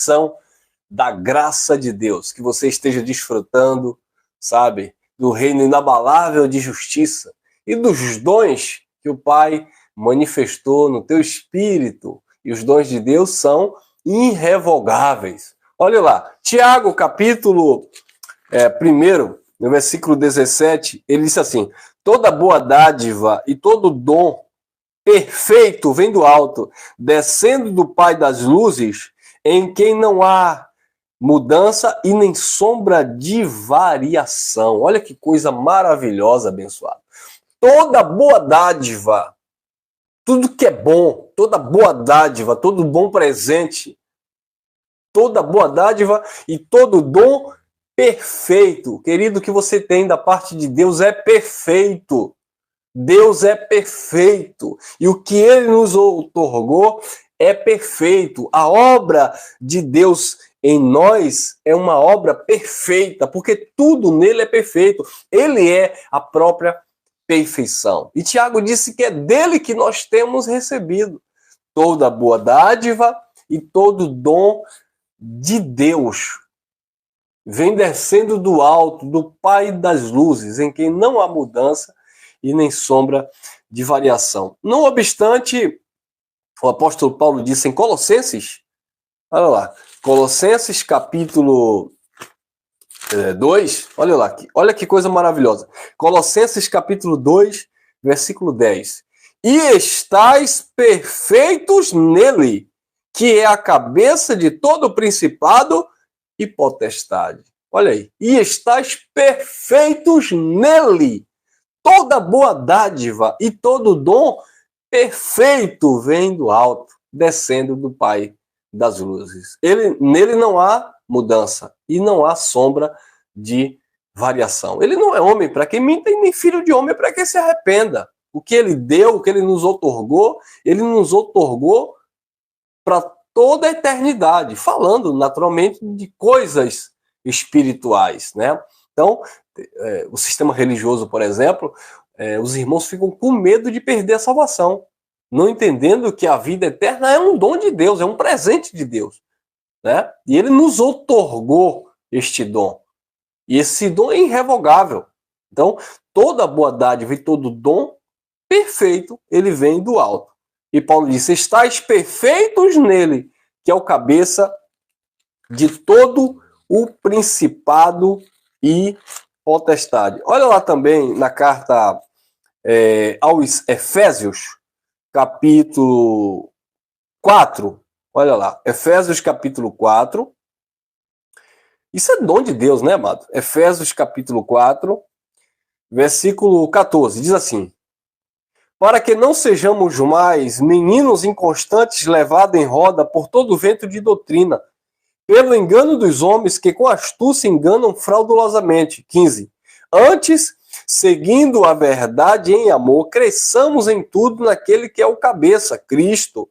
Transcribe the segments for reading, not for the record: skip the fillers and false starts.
são da graça de Deus, que você esteja desfrutando, sabe, do reino inabalável de justiça e dos dons que o Pai manifestou no teu espírito. E os dons de Deus são irrevogáveis. Olha lá, Tiago, capítulo 1, no versículo 17, ele disse assim: toda boa dádiva e todo dom perfeito vem do alto, descendo do Pai das luzes, em quem não há mudança e nem sombra de variação. Olha que coisa maravilhosa, abençoado. Toda boa dádiva, tudo que é bom, toda boa dádiva, todo bom presente, toda boa dádiva e todo dom perfeito. Querido, o que você tem da parte de Deus é perfeito. Deus é perfeito. E o que ele nos outorgou é perfeito. A obra de Deus em nós é uma obra perfeita, porque tudo nele é perfeito. Ele é a própria perfeição. E Tiago disse que é dele que nós temos recebido toda boa dádiva e todo dom de Deus. Vem descendo do alto, do Pai das luzes, em quem não há mudança e nem sombra de variação. Não obstante, o apóstolo Paulo disse em Colossenses, olha lá, Colossenses capítulo 2, olha lá, olha que coisa maravilhosa. Colossenses capítulo 2, versículo 10. E estais perfeitos nele, que é a cabeça de todo principado e potestade. Olha aí. E estais perfeitos nele. Toda boa dádiva e todo dom perfeito vem do alto, descendo do Pai das luzes. Nele não há mudança e não há sombra de variação. Ele não é homem para quem minta e nem filho de homem para quem se arrependa. O que ele deu, o que ele nos outorgou para toda a eternidade, falando naturalmente de coisas espirituais, né? Então, o sistema religioso, por exemplo, os irmãos ficam com medo de perder a salvação, não entendendo que a vida eterna é um dom de Deus, é um presente de Deus, né? E ele nos outorgou este dom. E esse dom é irrevogável. Então, toda boa dádiva e todo dom perfeito, ele vem do alto. E Paulo disse: estáis perfeitos nele, que é o cabeça de todo o principado e potestade. Olha lá também na carta aos Efésios, capítulo 4. Olha lá, Efésios capítulo 4. Isso é dom de Deus, né, amado? Efésios capítulo 4, versículo 14. Diz assim: para que não sejamos mais meninos inconstantes levados em roda por todo vento de doutrina, pelo engano dos homens que com astúcia enganam fraudulosamente. 15. Antes, seguindo a verdade em amor, cresçamos em tudo naquele que é o cabeça, Cristo.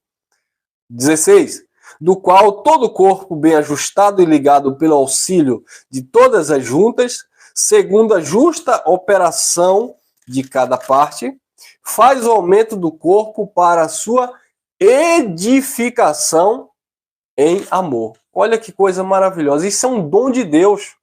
16. Do qual todo o corpo bem ajustado e ligado pelo auxílio de todas as juntas, segundo a justa operação de cada parte, faz o aumento do corpo para a sua edificação em amor. Olha que coisa maravilhosa. Isso é um dom de Deus.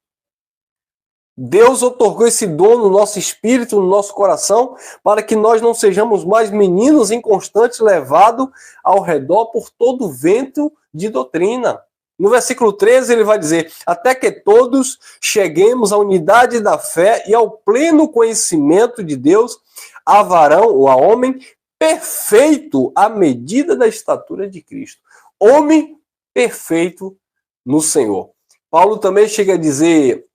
Deus outorgou esse dom no nosso espírito, no nosso coração, para que nós não sejamos mais meninos inconstantes levados ao redor por todo vento de doutrina. No versículo 13 ele vai dizer: até que todos cheguemos à unidade da fé e ao pleno conhecimento de Deus, a varão ou a homem perfeito à medida da estatura de Cristo. Homem perfeito no Senhor. Paulo também chega a dizer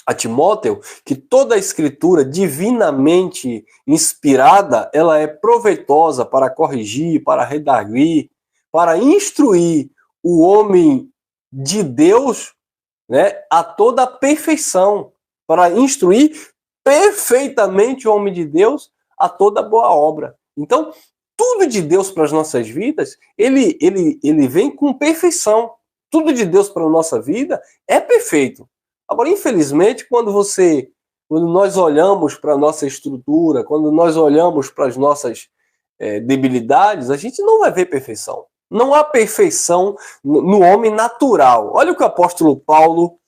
a Timóteo que toda a escritura divinamente inspirada, ela é proveitosa para corrigir, para redarguir, para instruir o homem de Deus, né, a toda a perfeição, para instruir perfeitamente o homem de Deus a toda boa obra. Então, tudo de Deus para as nossas vidas, ele vem com perfeição. Tudo de Deus para a nossa vida é perfeito. Agora, infelizmente, quando nós olhamos para a nossa estrutura, quando nós olhamos para as nossas debilidades, a gente não vai ver perfeição. Não há perfeição no homem natural. Olha o que o apóstolo Paulo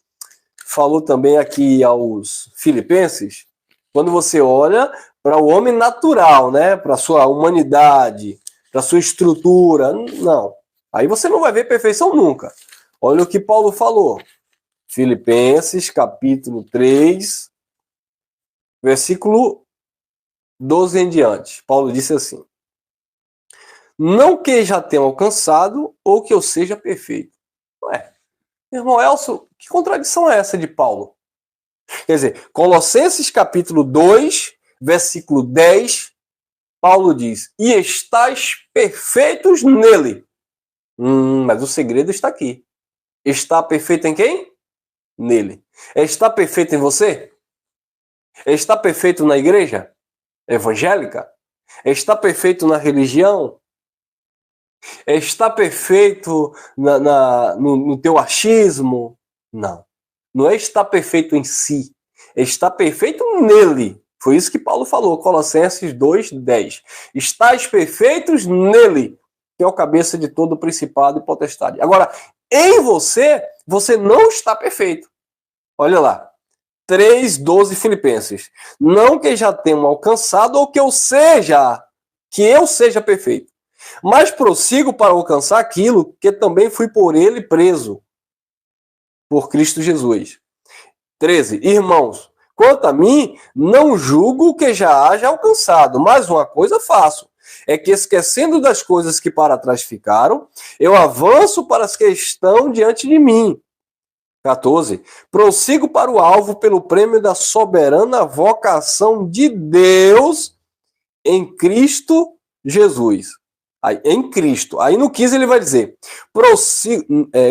falou também aqui aos Filipenses. Quando você olha para o homem natural, né, para a sua humanidade, para a sua estrutura, não. Aí você não vai ver perfeição nunca. Olha o que Paulo falou. Filipenses, capítulo 3, versículo 12 em diante. Paulo disse assim: não que já tenha alcançado ou que eu seja perfeito. Ué, irmão Elcio, que contradição é essa de Paulo? Quer dizer, Colossenses capítulo 2, versículo 10, Paulo diz: e estáis perfeitos nele. Mas o segredo está aqui. Está perfeito em quem? Nele. Está perfeito em você? Está perfeito na igreja evangélica? Está perfeito na religião? Está perfeito no teu achismo? Não. Não é estar perfeito em si. É estar perfeito nele. Foi isso que Paulo falou, Colossenses 2:10. Estais perfeitos nele, que é o cabeça de todo principado e potestade. Agora, em você, você não está perfeito. Olha lá. 3:12 Filipenses. Não que já tenham alcançado ou que eu seja perfeito. Mas prossigo para alcançar aquilo que também fui por ele preso, por Cristo Jesus. 13. Irmãos, quanto a mim, não julgo que já haja alcançado, mas uma coisa faço, é que esquecendo das coisas que para trás ficaram, eu avanço para as que estão diante de mim. 14. Prossigo para o alvo pelo prêmio da soberana vocação de Deus em Cristo Jesus. Aí, em Cristo. Aí no 15 ele vai dizer,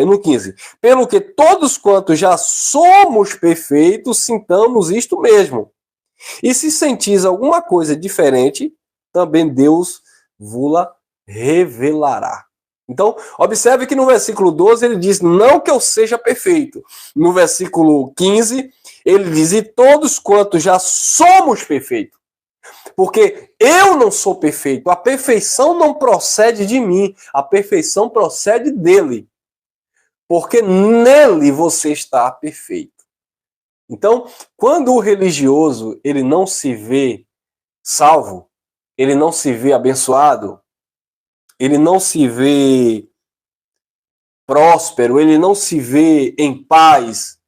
no 15, pelo que todos quantos já somos perfeitos, sintamos isto mesmo. E se sentis alguma coisa diferente, também Deus vos-la revelará. Então, observe que no versículo 12 ele diz, não que eu seja perfeito. No versículo 15, ele diz, e todos quantos já somos perfeitos. Porque eu não sou perfeito. A perfeição não procede de mim. A perfeição procede dele. Porque nele você está perfeito. Então, quando o religioso ele não se vê salvo, ele não se vê abençoado, ele não se vê próspero, ele não se vê em paz,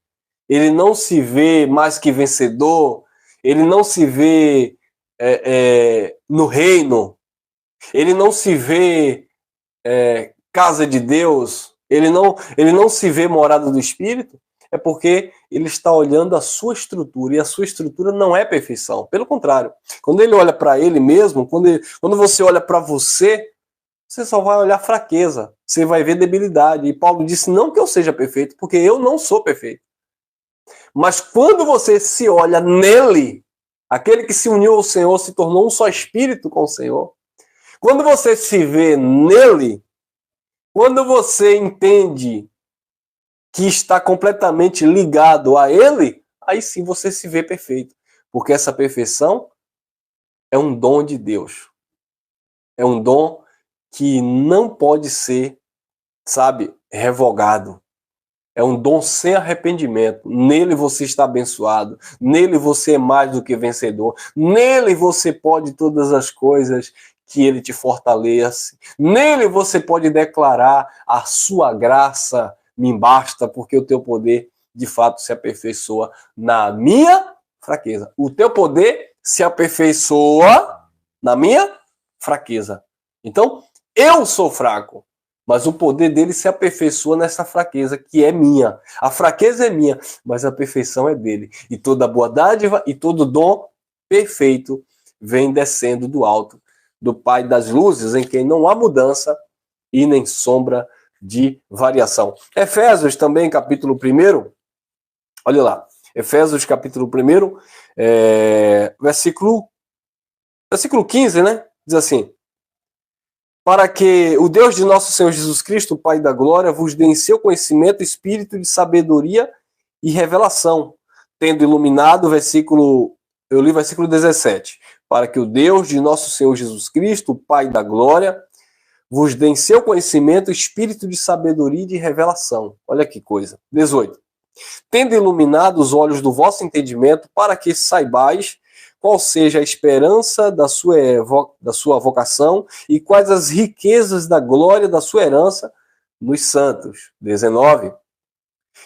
ele não se vê mais que vencedor, ele não se vê no reino, ele não se vê casa de Deus, ele não se vê morada do Espírito, é porque ele está olhando a sua estrutura, e a sua estrutura não é perfeição. Pelo contrário, quando ele olha para ele mesmo, quando você olha para você, você só vai olhar fraqueza, você vai ver debilidade. E Paulo disse, não que eu seja perfeito, porque eu não sou perfeito. Mas quando você se olha nele, aquele que se uniu ao Senhor se tornou um só espírito com o Senhor. Quando você se vê nele, quando você entende que está completamente ligado a ele, aí sim você se vê perfeito. Porque essa perfeição é um dom de Deus. É um dom que não pode ser, revogado. É um dom sem arrependimento. Nele você está abençoado. Nele você é mais do que vencedor. Nele você pode todas as coisas que ele te fortalece. Nele você pode declarar a sua graça me basta, porque o teu poder de fato se aperfeiçoa na minha fraqueza. O teu poder se aperfeiçoa na minha fraqueza. Então, eu sou fraco, mas o poder dele se aperfeiçoa nessa fraqueza que é minha. A fraqueza é minha, mas a perfeição é dele. E toda boa dádiva e todo dom perfeito vem descendo do alto, do Pai das luzes, em quem não há mudança e nem sombra de variação. Efésios também, capítulo 1, olha lá, Efésios capítulo 1, versículo 15, né? Diz assim, para que o Deus de nosso Senhor Jesus Cristo, o Pai da glória, vos dê em seu conhecimento, espírito de sabedoria e revelação, tendo iluminado eu li o versículo 17, para que o Deus de nosso Senhor Jesus Cristo, o Pai da glória, vos dê em seu conhecimento espírito de sabedoria e de revelação. Olha que coisa. 18. Tendo iluminado os olhos do vosso entendimento, para que saibais qual seja a esperança da sua vocação e quais as riquezas da glória da sua herança nos santos. 19.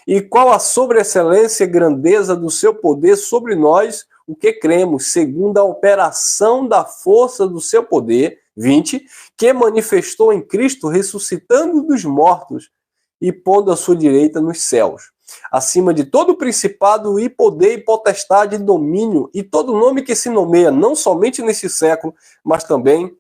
E qual a sobreexcelência e grandeza do seu poder sobre nós, o que cremos, segundo a operação da força do seu poder. 20. Que manifestou em Cristo, ressuscitando dos mortos e pondo à sua direita nos céus, acima de todo principado e poder e potestade e domínio e todo nome que se nomeia, não somente nesse século, mas também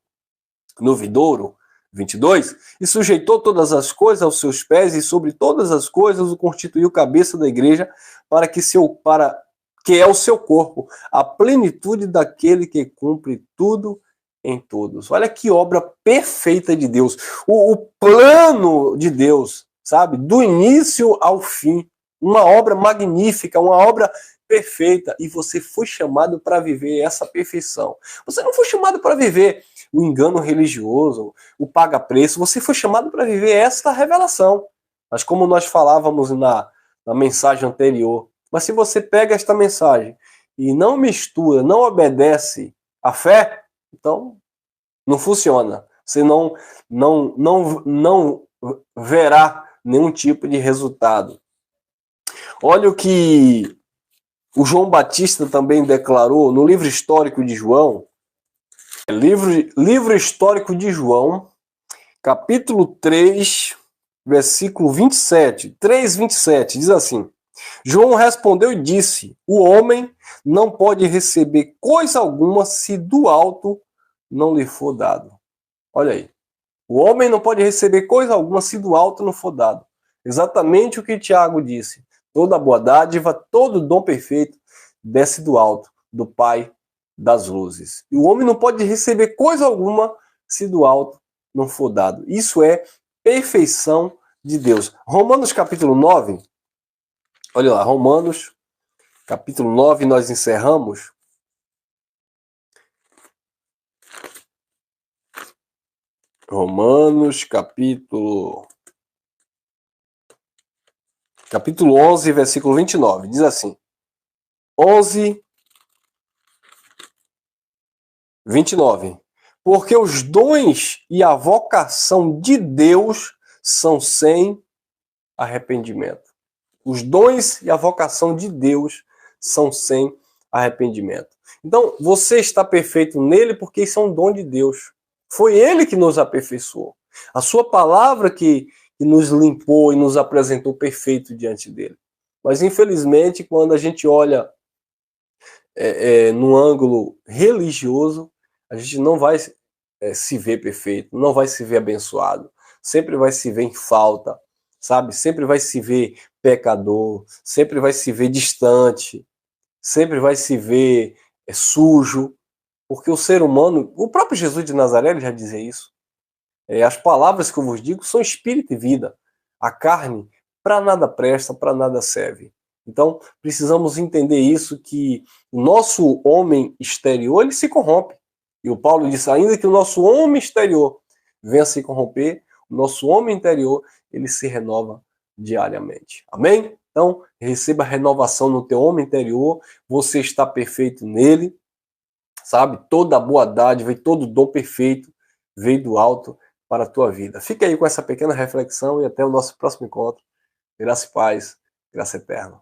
no vindouro. 22. E sujeitou todas as coisas aos seus pés e sobre todas as coisas o constituiu cabeça da igreja para que é o seu corpo, a plenitude daquele que cumpre tudo em todos. Olha que obra perfeita de Deus. O plano de Deus, sabe? Do início ao fim. Uma obra magnífica, uma obra perfeita. E você foi chamado para viver essa perfeição. Você não foi chamado para viver o engano religioso, o paga-preço. Você foi chamado para viver esta revelação. Mas como nós falávamos na mensagem anterior, mas se você pega esta mensagem e não mistura, não obedece à fé, então não funciona. Você não verá nenhum tipo de resultado. Olha o que o João Batista também declarou no livro histórico de João. Livro histórico de João, capítulo 3, versículo 27. 3:27, diz assim: João respondeu e disse: o homem não pode receber coisa alguma se do alto não lhe for dado. Olha aí. O homem não pode receber coisa alguma se do alto não for dado. Exatamente o que Tiago disse. Toda boa dádiva, todo dom perfeito desce do alto, do Pai das luzes. E o homem não pode receber coisa alguma se do alto não for dado. Isso é perfeição de Deus. Romanos capítulo 9. Olha lá, Romanos capítulo 9, nós encerramos. Romanos capítulo 11, versículo 29. Diz assim: 11, 29. Porque os dons e a vocação de Deus são sem arrependimento. Os dons e a vocação de Deus são sem arrependimento. Então, você está perfeito nele porque isso é um dom de Deus. Foi ele que nos aperfeiçoou. A sua palavra que nos limpou e nos apresentou perfeito diante dele. Mas, infelizmente, quando a gente olha no ângulo religioso, a gente não vai se ver perfeito, não vai se ver abençoado. Sempre vai se ver em falta, sabe? Sempre vai se ver pecador, sempre vai se ver distante, sempre vai se ver sujo, porque o ser humano, o próprio Jesus de Nazaré ele já dizia isso. As palavras que eu vos digo são espírito e vida. A carne para nada presta, para nada serve. Então, precisamos entender isso, que o nosso homem exterior, ele se corrompe. E o Paulo disse, ainda que o nosso homem exterior venha se corromper, o nosso homem interior, ele se renova diariamente. Amém? Então, receba a renovação no teu homem interior, você está perfeito nele, sabe? Toda boa dádiva e todo dom perfeito veio do alto para a tua vida. Fica aí com essa pequena reflexão e até o nosso próximo encontro. Graça e paz, graça eterna.